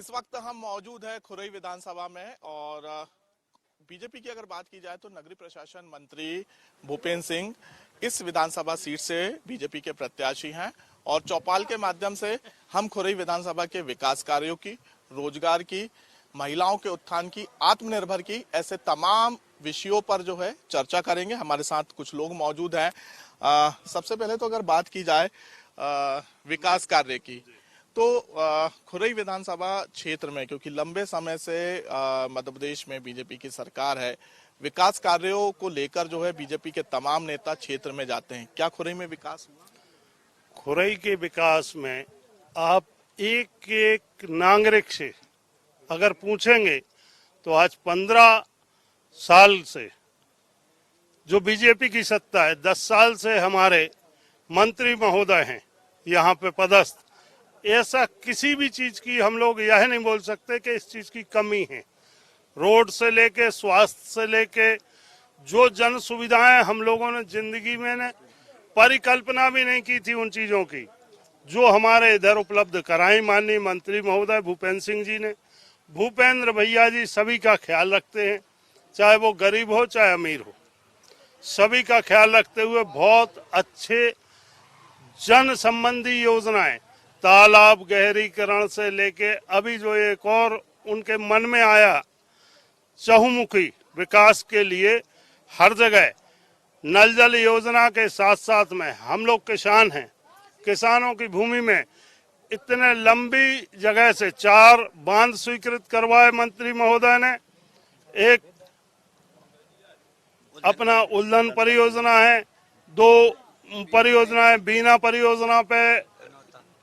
इस वक्त हम मौजूद है खुरई विधानसभा में और बीजेपी की अगर बात की जाए तो नगरीय प्रशासन मंत्री भूपेंद्र सिंह इस विधानसभा सीट से बीजेपी के प्रत्याशी हैं और चौपाल के माध्यम से हम खुरई विधानसभा के विकास कार्यों की, रोजगार की, महिलाओं के उत्थान की, आत्मनिर्भर की, ऐसे तमाम विषयों पर जो है चर्चा करेंगे। हमारे साथ कुछ लोग मौजूद हैं। सबसे पहले तो अगर बात की जाए विकास कार्य की तो खुरई विधानसभा क्षेत्र में, क्योंकि लंबे समय से मध्य प्रदेश में बीजेपी की सरकार है, विकास कार्यों को लेकर जो है बीजेपी के तमाम नेता क्षेत्र में जाते हैं। क्या खुरई में विकास हुआ? खुरई के विकास में आप एक एक नागरिक से अगर पूछेंगे तो आज 15 साल से जो बीजेपी की सत्ता है, 10 साल से हमारे मंत्री महोदय हैं यहाँ पे पदस्थ, ऐसा किसी भी चीज की हम लोग यह नहीं बोल सकते कि इस चीज की कमी है। रोड से लेके स्वास्थ्य से लेके जो जन सुविधाएं हम लोगों ने जिंदगी में ने परिकल्पना भी नहीं की थी, उन चीजों की जो हमारे इधर उपलब्ध कराई माननीय मंत्री महोदय भूपेंद्र सिंह जी ने। भूपेंद्र भैया जी सभी का ख्याल रखते हैं, चाहे वो गरीब हो चाहे अमीर हो, सभी का ख्याल रखते हुए बहुत अच्छे जन संबंधी योजनाएं, तालाब गहरीकरण से लेके अभी जो एक और उनके मन में आया चहुमुखी विकास के लिए हर जगह नल जल योजना के साथ साथ में हम लोग किसान हैं, किसानों की भूमि में इतने लंबी जगह से 4 बांध स्वीकृत करवाए मंत्री महोदय ने। एक अपना उल्लन परियोजना है, 2 परियोजनाएं बीना परियोजना पे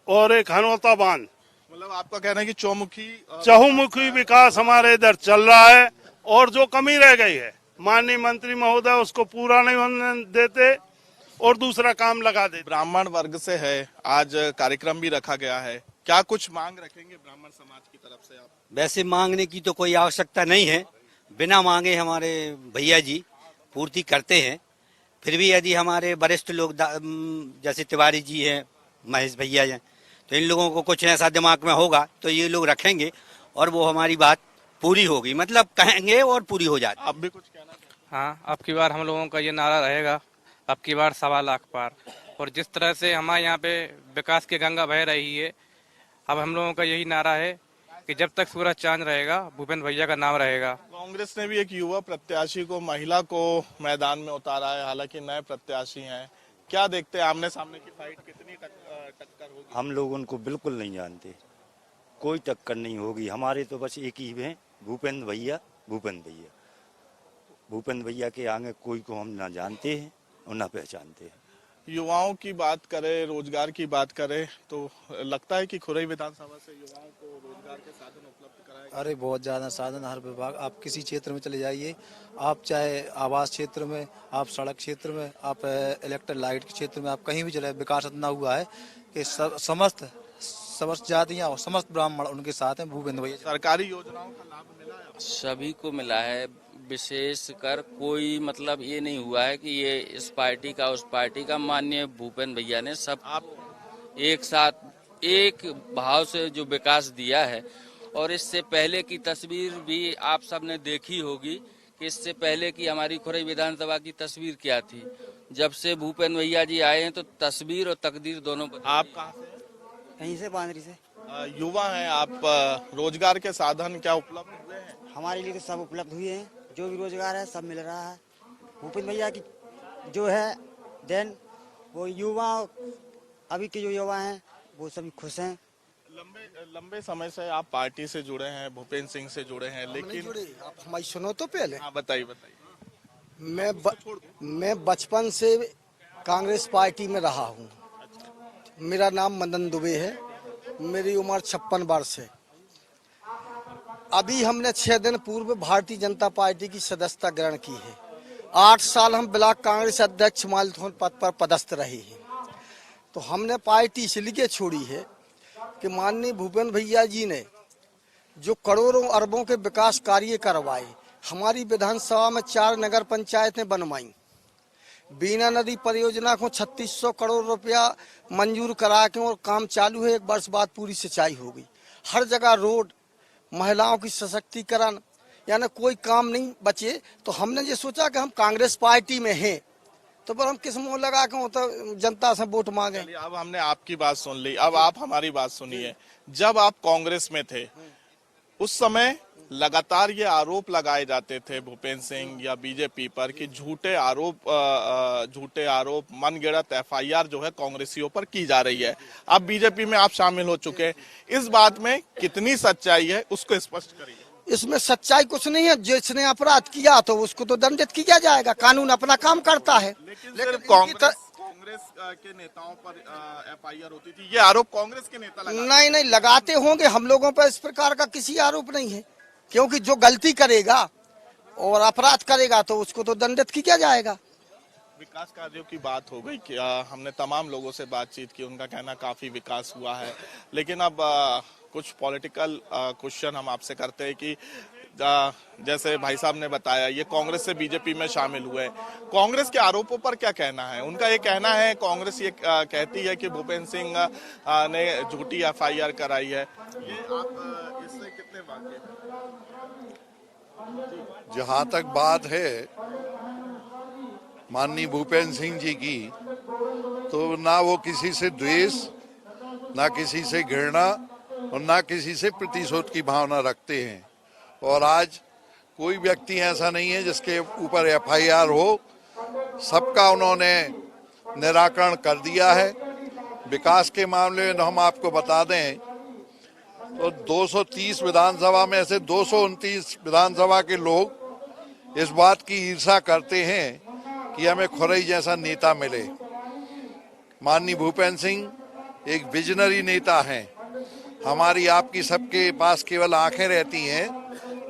और एक हनौता बांध। मतलब आपका कहना है कि चहुमुखी विकास हमारे इधर चल रहा है और जो कमी रह गई है माननीय मंत्री महोदय उसको पूरा नहीं होने देते और दूसरा काम लगा देते। ब्राह्मण वर्ग से है, आज कार्यक्रम भी रखा गया है, क्या कुछ मांग रखेंगे ब्राह्मण समाज की तरफ से आप? वैसे मांगने की तो कोई आवश्यकता नहीं है, बिना मांगे हमारे भैया जी पूर्ति करते हैं। फिर भी यदि हमारे वरिष्ठ लोग जैसे तिवारी जी हैं, महेश भैया हैं, तो इन लोगों को कुछ ऐसा दिमाग में होगा तो ये लोग रखेंगे और वो हमारी बात पूरी होगी, मतलब कहेंगे और पूरी हो जाती। अब भी कुछ कहना? हाँ, अब की बार हम लोगों का ये नारा रहेगा, अब की बार 1.25 लाख पार। और जिस तरह से हमारे यहाँ पे विकास की गंगा बह रही है, अब हम लोगों का यही नारा है कि जब तक सूरज चांद रहेगा भूपेंद्र भैया का नाम रहेगा। कांग्रेस ने भी एक युवा प्रत्याशी को, महिला को मैदान में उतारा है, हालांकि नए प्रत्याशी हैं। क्या देखते हैं आमने सामने की फाइट कितनी टक्कर होगी? हम लोग उनको बिल्कुल नहीं जानते, कोई टक्कर नहीं होगी। हमारे तो बस एक ही है, भूपेंद्र भैया। भूपेंद्र भैया के आगे कोई को हम ना जानते हैं और ना पहचानते हैं। युवाओं की बात करें, रोजगार की बात करें तो लगता है कि खुरई विधानसभा से युवाओं को रोजगार के साधन उपलब्ध कराएगा। अरे बहुत ज्यादा साधन, हर विभाग आप किसी क्षेत्र में चले जाइए, आप चाहे आवास क्षेत्र में, आप सड़क क्षेत्र में, आप इलेक्ट्रिक लाइट के क्षेत्र में, आप कहीं भी चले, विकास इतना हुआ है कि समस्त जातियां और समस्त ब्राह्मण उनके साथ हैं। भूपेंद्र भैया सरकारी योजनाओं का लाभ मिला है? सभी को मिला है, विशेषकर कोई मतलब ये नहीं हुआ है कि ये इस पार्टी का उस पार्टी का। माननीय भूपेंद्र भैया ने सब आप एक साथ एक भाव से जो विकास दिया है। और इससे पहले की तस्वीर भी आप सब ने देखी होगी कि इससे पहले की हमारी खुरई विधानसभा की तस्वीर क्या थी। जब से भूपेंद्र भैया जी आए हैं तो तस्वीर और तकदीर दोनों। आप कहाँ से? कहीं से, बांदरी से। युवा हैं आप, रोजगार के साधन क्या उपलब्ध हुए हैं? हमारे लिए तो सब उपलब्ध हुए हैं, जो भी रोजगार है सब मिल रहा है। भूपेंद्र भैया की जो है देन, वो युवा, अभी के जो युवा हैं वो सभी खुश हैं। लंबे समय से आप पार्टी से जुड़े हैं, भूपेंद्र सिंह से जुड़े हैं, लेकिन आप हमारी सुनो तो पहले। हाँ बताइए। मैं बचपन से कांग्रेस पार्टी में रहा हूँ। मेरा नाम मदन दुबे है, मेरी उम्र 56 वर्ष है। अभी हमने 6 दिन पूर्व भारतीय जनता पार्टी की सदस्यता ग्रहण की है। 8 साल हम ब्लॉक कांग्रेस अध्यक्ष मालथोन पद पर पदस्थ रहे हैं। तो हमने पार्टी इसलिए छोड़ी है कि माननीय भूपेंद्र भैया जी ने जो करोड़ों अरबों के विकास कार्य करवाए, हमारी विधानसभा में 4 नगर पंचायतें बनवाई, बीना नदी परियोजना को 3600 करोड़ रुपया मंजूर करा के और काम चालू है, 1 वर्ष बाद पूरी सिंचाई होगी। हर जगह रोड, महिलाओं की सशक्तिकरण, यानी कोई काम नहीं बचे। तो हमने ये सोचा कि हम कांग्रेस पार्टी में हैं, तो पर हम किस मुंह लगा के तो जनता से वोट मांगे। अब हमने आपकी बात सुन ली, अब आप हमारी बात सुनिए। जब आप कांग्रेस में थे उस समय लगातार ये आरोप लगाए जाते थे भूपेंद्र सिंह या बीजेपी पर कि झूठे आरोप मनगढ़ंत एफआईआर जो है कांग्रेसियों पर की जा रही है। अब बीजेपी में आप शामिल हो चुके हैं, इस बात में कितनी सच्चाई है उसको स्पष्ट करिए। इसमें सच्चाई कुछ नहीं है। जिसने अपराध किया तो उसको तो दंडित किया जाएगा, कानून अपना काम करता है। लेकिन कांग्रेस के नेताओं पर एफआईआर होती थी, ये आरोप कांग्रेस के नेता नहीं नहीं लगाते होंगे, हम लोगों पर इस प्रकार का किसी आरोप नहीं है, क्योंकि जो गलती करेगा और अपराध करेगा तो उसको तो दंडित किया जाएगा। विकास कार्यों की बात हो गई कि हमने तमाम लोगों से बातचीत की, उनका कहना काफी विकास हुआ है। लेकिन अब कुछ पॉलिटिकल क्वेश्चन हम आपसे करते हैं कि जैसे भाई साहब ने बताया ये कांग्रेस से बीजेपी में शामिल हुए, कांग्रेस के आरोपों पर क्या कहना है? उनका ये कहना है, कांग्रेस ये कहती है कि भूपेंद्र सिंह ने झूठी एफआईआर कराई है। ये आप इससे कितने वाकिफ हैं? जहाँ तक बात है माननीय भूपेंद्र सिंह जी की, तो ना वो किसी से द्वेष, ना किसी से घृणा और ना किसी से प्रतिशोध की भावना रखते हैं। और आज कोई व्यक्ति ऐसा नहीं है जिसके ऊपर एफआईआर हो, सबका उन्होंने निराकरण कर दिया है। विकास के मामले में हम आपको बता दें तो 230 विधानसभा में से 229 विधानसभा के लोग इस बात की ईर्ष्या करते हैं कि हमें खुरई जैसा नेता मिले। माननीय भूपेंद्र सिंह एक विजनरी नेता हैं। हमारी आपकी सबके पास केवल आंखें रहती हैं,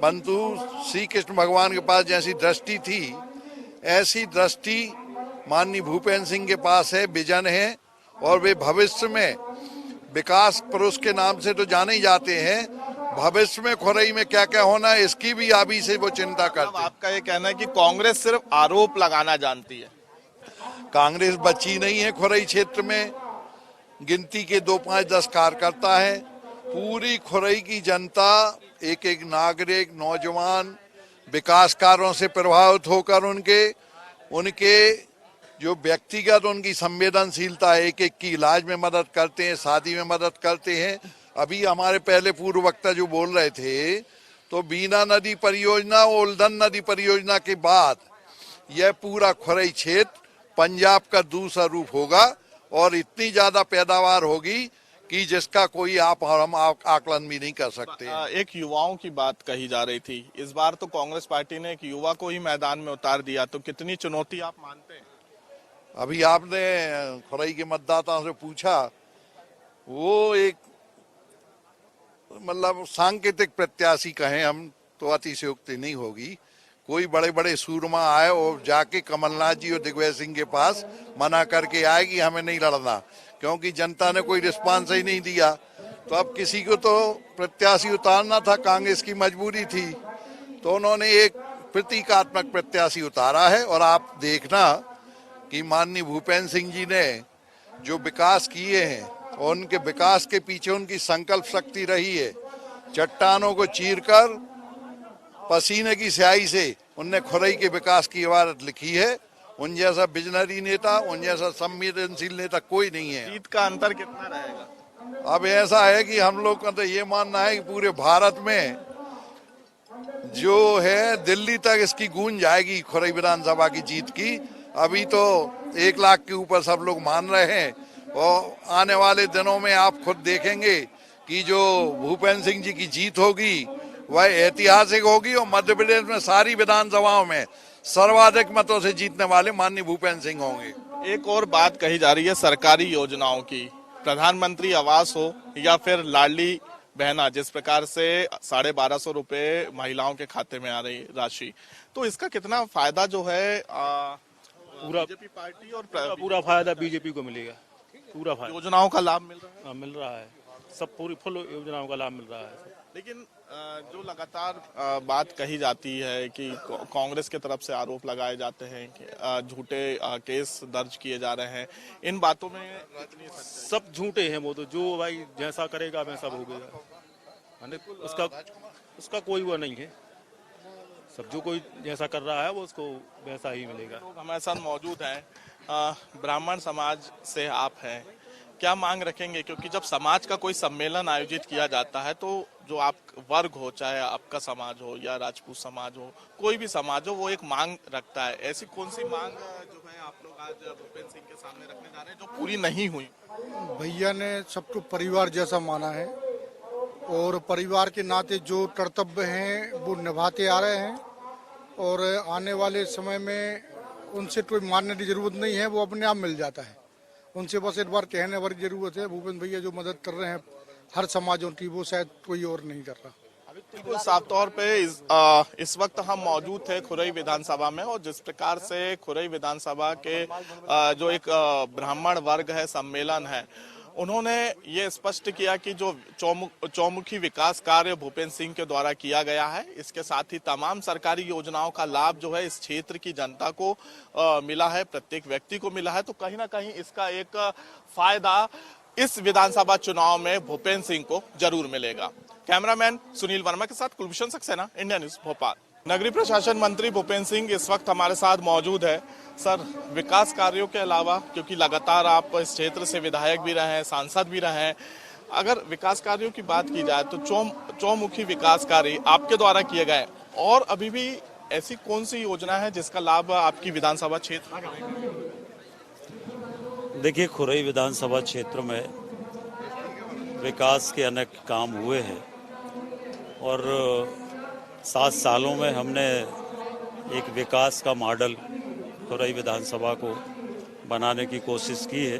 परंतु श्री कृष्ण भगवान के पास जैसी दृष्टि थी ऐसी दृष्टि माननीय भूपेंद्र सिंह के पास है, विजन है। और वे भविष्य में विकास पुरुष के नाम से तो जाने ही जाते हैं, भविष्य में खुरई में क्या क्या होना है इसकी भी अभी से वो चिंता करते हैं। आपका ये कहना है कि कांग्रेस सिर्फ आरोप लगाना जानती है? कांग्रेस बची नहीं है खुरई क्षेत्र में, गिनती के 2, 5, 10 कार्यकर्ता है। पूरी खुरई की जनता, एक एक नागरिक, नौजवान विकास कार्यों से प्रभावित होकर उनके जो व्यक्तिगत उनकी संवेदनशीलता है, एक एक की इलाज में मदद करते हैं, शादी में मदद करते हैं। अभी हमारे पहले पूर्व वक्ता जो बोल रहे थे, तो बीना नदी परियोजना, उल्धन नदी परियोजना के बाद यह पूरा खुरई क्षेत्र पंजाब का दूसरा रूप होगा और इतनी ज्यादा पैदावार होगी कि जिसका कोई हम आकलन भी नहीं कर सकते। एक युवाओं की बात कही जा रही थी, इस बार तो कांग्रेस पार्टी ने एक युवा को ही मैदान में उतार दिया, तो कितनी चुनौती आप मानते हैं? अभी आपने खुरई के मतदाताओं से पूछा, वो एक मतलब सांकेतिक प्रत्याशी कहें हम तो अतिशयोक्ति नहीं होगी। कोई बड़े बड़े सूरमा आए और जाके कमलनाथ जी और दिग्विजय सिंह के पास मना करके आए कि हमें नहीं लड़ना, क्योंकि जनता ने कोई रिस्पांस ही नहीं दिया। तो अब किसी को तो प्रत्याशी उतारना था, कांग्रेस की मजबूरी थी, तो उन्होंने एक प्रतीकात्मक प्रत्याशी उतारा है। और आप देखना कि माननीय भूपेंद्र सिंह जी ने जो विकास किए हैं और उनके विकास के पीछे उनकी संकल्प शक्ति रही है। चट्टानों को चीरकर पसीने की स्याही से उनने खुरई के विकास की इबारत लिखी है। उन जैसा विजनरी नेता, उन जैसा संवेदनशील नेता कोई नहीं है। जीत का अंतर कितना रहेगा? अब ऐसा है कि हम लोग का तो ये मानना है कि पूरे भारत में जो है दिल्ली तक इसकी गूंज जाएगी खुरई विधानसभा की जीत की। अभी तो 1 लाख के ऊपर सब लोग मान रहे हैं और आने वाले दिनों में आप खुद देखेंगे कि जो भूपेंद्र सिंह जी की जीत होगी वह ऐतिहासिक होगी और मध्य प्रदेश में सारी विधानसभाओं में सर्वाधिक मतों से जीतने वाले माननीय भूपेंद्र सिंह होंगे। एक और बात कही जा रही है सरकारी योजनाओं की, प्रधानमंत्री आवास हो या फिर लाडली बहना, जिस प्रकार से 1250 रुपए महिलाओं के खाते में आ रही राशि, तो इसका कितना फायदा जो है पूरा बीजेपी पार्टी और पूरा फायदा बीजेपी को मिलेगा। पूरा फायदा योजनाओं का लाभ मिल रहा है? मिल रहा है, सब पूरी फुल योजनाओं का लाभ मिल रहा है। लेकिन जो लगातार बात कही जाती है कि कांग्रेस के तरफ से आरोप लगाए जाते हैं कि झूठे केस दर्ज किए जा रहे हैं, इन बातों में सब झूठे हैं। वो तो जो भाई जैसा करेगा वैसा भोगेगा। उसका कोई वो नहीं है, सब जो कोई जैसा कर रहा है वो उसको वैसा ही मिलेगा। लोग हमारे साथ मौजूद हैं, ब्राह्मण समाज से आप हैं, क्या मांग रखेंगे? क्योंकि जब समाज का कोई सम्मेलन आयोजित किया जाता है तो जो आप वर्ग हो, चाहे आपका समाज हो या राजपूत समाज हो, कोई भी समाज हो, वो एक मांग रखता है। ऐसी कौन सी मांग जो है आप लोग आज भूपेंद्र सिंह के सामने रखने जा रहे हैं जो पूरी नहीं हुई? भैया ने सबको परिवार जैसा माना है और परिवार के नाते जो कर्तव्य हैं वो निभाते आ रहे हैं और आने वाले समय में उनसे कोई मानने की जरूरत नहीं है, वो अपने आप मिल जाता है। उनसे बस एक बार कहने वाली जरूरत है। भूपेंद्र भैया जो मदद कर रहे हैं हर समाजों की, वो शायद कोई और नहीं कर रहा। बिल्कुल साफ तौर पे इस वक्त हम मौजूद थे खुरई विधानसभा में और जिस प्रकार से खुरई विधानसभा के जो एक ब्राह्मण वर्ग है सम्मेलन है, उन्होंने ये स्पष्ट किया कि जो चौमुखी विकास कार्य भूपेंद्र सिंह के द्वारा किया गया है, इसके साथ ही तमाम सरकारी योजनाओं का लाभ जो है इस क्षेत्र की जनता को मिला है, प्रत्येक व्यक्ति को मिला है। तो कहीं ना कहीं इसका एक फायदा इस विधानसभा चुनाव में भूपेंद्र सिंह को जरूर मिलेगा। कैमरामैन सुनील वर्मा के साथ कुलभूषण सक्सेना, इंडिया न्यूज भोपाल। नगरीय प्रशासन मंत्री भूपेंद्र सिंह इस वक्त हमारे साथ मौजूद है। सर, विकास कार्यों के अलावा, क्योंकि लगातार आप इस क्षेत्र से विधायक भी रहे हैं, सांसद भी रहे हैं, अगर विकास कार्यों की बात की जाए तो चौमुखी विकास कार्य आपके द्वारा किए गए और अभी भी ऐसी कौन सी योजना है जिसका लाभ आपकी विधानसभा क्षेत्र में करेगा? देखिए, खुरई विधानसभा क्षेत्र में विकास के अनेक काम हुए हैं और 7 सालों में हमने एक विकास का मॉडल खुरई विधानसभा को बनाने की कोशिश की है,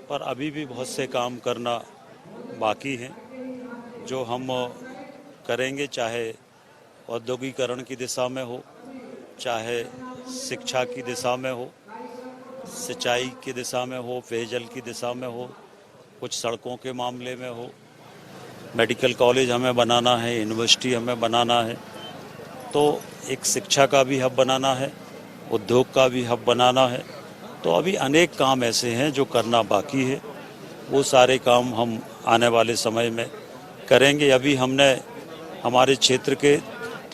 पर अभी भी बहुत से काम करना बाकी है जो हम करेंगे, चाहे औद्योगिकरण की दिशा में हो, चाहे शिक्षा की दिशा में हो, सिंचाई की दिशा में हो, पेयजल की दिशा में हो, कुछ सड़कों के मामले में हो, मेडिकल कॉलेज हमें बनाना है, यूनिवर्सिटी हमें बनाना है, तो एक शिक्षा का भी हब बनाना है, उद्योग का भी हब बनाना है। तो अभी अनेक काम ऐसे हैं जो करना बाकी है, वो सारे काम हम आने वाले समय में करेंगे। अभी हमने हमारे क्षेत्र के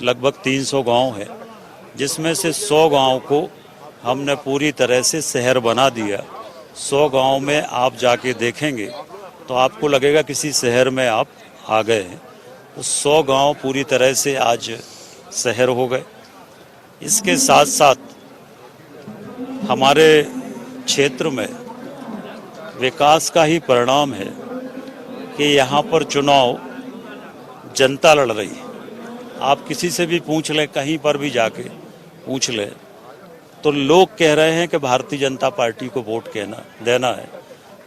लगभग 300 गांव हैं, जिसमें से 100 गांव को हमने पूरी तरह से शहर बना दिया। 100 गांव में आप जाके देखेंगे तो आपको लगेगा किसी शहर में आप आ गए हैं। तो 100 गांव पूरी तरह से आज शहर हो गए। इसके साथ साथ हमारे क्षेत्र में विकास का ही परिणाम है कि यहाँ पर चुनाव जनता लड़ रही है। आप किसी से भी पूछ लें, कहीं पर भी जाके पूछ लें, तो लोग कह रहे हैं कि भारतीय जनता पार्टी को वोट देना है।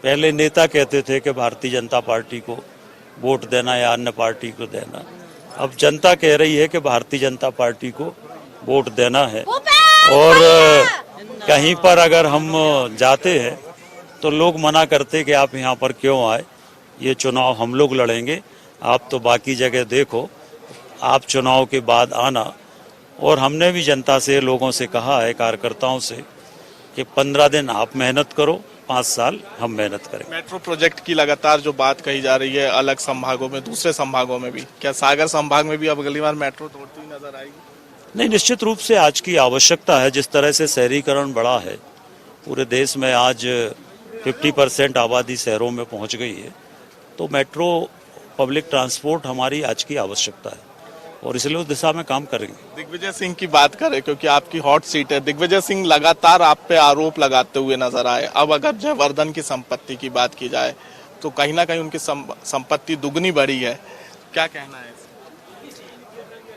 पहले नेता कहते थे कि भारतीय जनता पार्टी को वोट देना या अन्य पार्टी को देना। अब जनता कह रही है कि भारतीय जनता पार्टी को वोट देना है। और कहीं पर अगर हम जाते हैं तो लोग मना करते कि आप यहाँ पर क्यों आए, ये चुनाव हम लोग लड़ेंगे, आप तो बाकी जगह देखो, आप चुनाव के बाद आना। और हमने भी जनता से, लोगों से कहा है, कार्यकर्ताओं से, कि 15 दिन आप मेहनत करो, 5 साल हम मेहनत करें। मेट्रो प्रोजेक्ट की लगातार जो बात कही जा रही है अलग संभागों में, दूसरे संभागों में भी, क्या सागर संभाग में भी अब अगली बार मेट्रो दौड़ती हुई नजर आएगी? नहीं, निश्चित रूप से आज की आवश्यकता है। जिस तरह से शहरीकरण बढ़ा है, पूरे देश में आज 50% आबादी शहरों में पहुंच गई है, तो मेट्रो पब्लिक ट्रांसपोर्ट हमारी आज की आवश्यकता है और इसलिए उस दिशा में काम करेंगे। दिग्विजय सिंह की बात करें, क्योंकि आपकी हॉट सीट है, दिग्विजय सिंह लगातार आप पे आरोप लगाते हुए नजर आए। अब अगर जयवर्धन की संपत्ति की बात की जाए तो कहीं ना कहीं उनकी संपत्ति दुगनी बढ़ी है, क्या कहना है?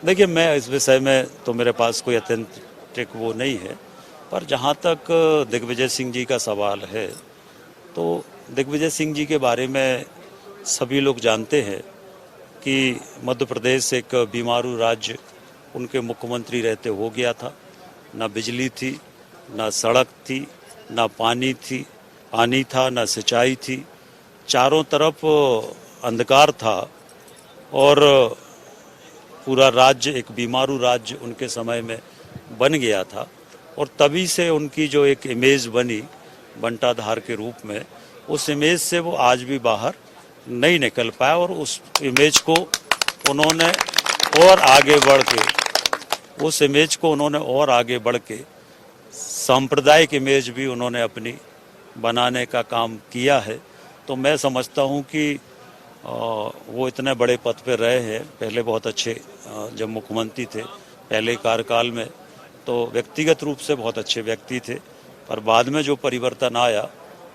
देखिए, मैं इस विषय में तो मेरे पास कोई अथेंटिक वो नहीं है, पर जहाँ तक दिग्विजय सिंह जी का सवाल है, तो दिग्विजय सिंह जी के बारे में सभी लोग जानते हैं कि मध्य प्रदेश एक बीमारू राज्य उनके मुख्यमंत्री रहते हो गया था। ना बिजली थी, ना सड़क थी, ना पानी था, ना सिंचाई थी, चारों तरफ अंधकार था और पूरा राज्य एक बीमारू राज्य उनके समय में बन गया था। और तभी से उनकी जो एक इमेज बनी बंटाधार के रूप में, उस इमेज से वो आज भी बाहर नहीं निकल पाया और उस इमेज को उन्होंने और आगे बढ़ के उस इमेज को उन्होंने और आगे बढ़ के सांप्रदायिक इमेज भी उन्होंने अपनी बनाने का काम किया है। तो मैं समझता हूं कि वो इतने बड़े पद पे रहे हैं। पहले बहुत अच्छे जब मुख्यमंत्री थे पहले कार्यकाल में तो व्यक्तिगत रूप से बहुत अच्छे व्यक्ति थे, पर बाद में जो परिवर्तन आया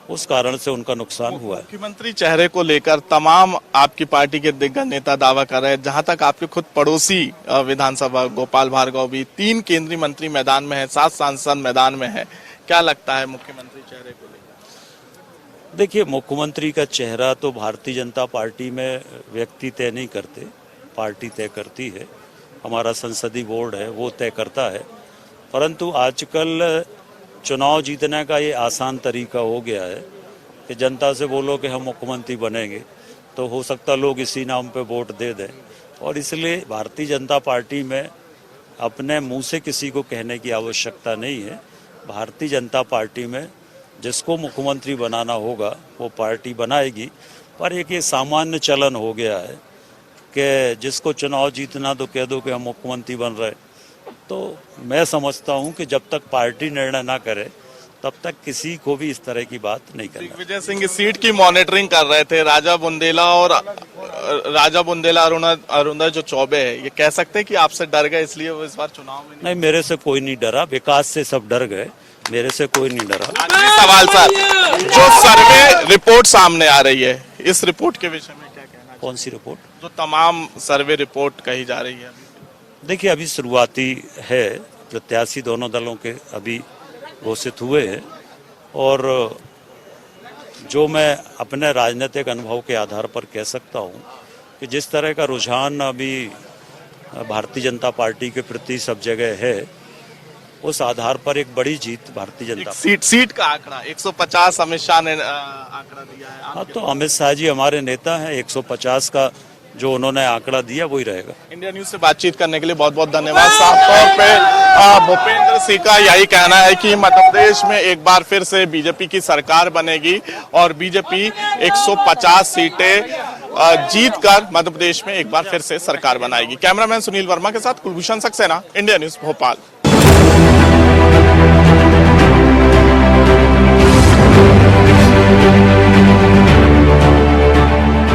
उस कारण से उनका नुकसान हुआ है। मुख्यमंत्री चेहरे को लेकर तमाम आपकी पार्टी के दिग्गज नेता दावा कर रहे हैं। जहां तक आपके खुद पड़ोसी विधानसभा गोपाल भार्गव भी 3 केंद्रीय मंत्री मैदान में है, 7 सांसद मैदान में है। क्या लगता है मुख्यमंत्री चेहरे को लेकर? देखिए, मुख्यमंत्री का चेहरा तो भारतीय जनता पार्टी में व्यक्ति तय नहीं करते, पार्टी तय करती है। हमारा संसदीय बोर्ड है वो तय करता है। परंतु आजकल चुनाव जीतने का ये आसान तरीका हो गया है कि जनता से बोलो कि हम मुख्यमंत्री बनेंगे तो हो सकता लोग इसी नाम पे वोट दे दें। और इसलिए भारतीय जनता पार्टी में अपने मुंह से किसी को कहने की आवश्यकता नहीं है। भारतीय जनता पार्टी में जिसको मुख्यमंत्री बनाना होगा वो पार्टी बनाएगी। पर एक ये सामान्य चलन हो गया है कि जिसको चुनाव जीतना तो कह दो कि हम मुख्यमंत्री बन रहे। तो मैं समझता हूं कि जब तक पार्टी निर्णय ना करे तब तक किसी को भी इस तरह की बात नहीं करना। दिग्विजय सिंह इस सीट की मॉनिटरिंग कर रहे थे। राजा बुंदेला अरुणा जो चौबे है, ये कह सकते हैं कि आपसे डर गए इसलिए वो इस बार चुनाव में नहीं, मेरे से कोई नहीं डरा। विकास से सब डर गए, मेरे से कोई नहीं डरा। आखिरी सवाल सर, जो सर्वे रिपोर्ट सामने आ रही है, इस रिपोर्ट के विषय में क्या कहना? कौन सी रिपोर्ट? जो तमाम सर्वे रिपोर्ट कही जा रही है। देखिए, अभी शुरुआती है। प्रत्याशी दोनों दलों के अभी घोषित हुए हैं और जो मैं अपने राजनीतिक अनुभव के आधार पर कह सकता हूं कि जिस तरह का रुझान अभी भारतीय जनता पार्टी के प्रति सब जगह है, उस आधार पर एक बड़ी जीत भारतीय जनता सीट का आंकड़ा 150 अमित शाह ने आंकड़ा दिया है। हाँ, तो अमित शाह जी हमारे नेता हैं। 150 का जो उन्होंने आंकड़ा दिया वही रहेगा। इंडिया न्यूज से बातचीत करने के लिए बहुत बहुत धन्यवाद। साफ तौर पे भूपेंद्र सिंह का यही कहना है कि मध्य प्रदेश में एक बार फिर से बीजेपी की सरकार बनेगी और बीजेपी 150 सीटें जीतकर मध्य प्रदेश में एक बार फिर से सरकार बनाएगी। कैमरामैन सुनील वर्मा के साथ कुलभूषण सक्सेना, इंडिया न्यूज भोपाल।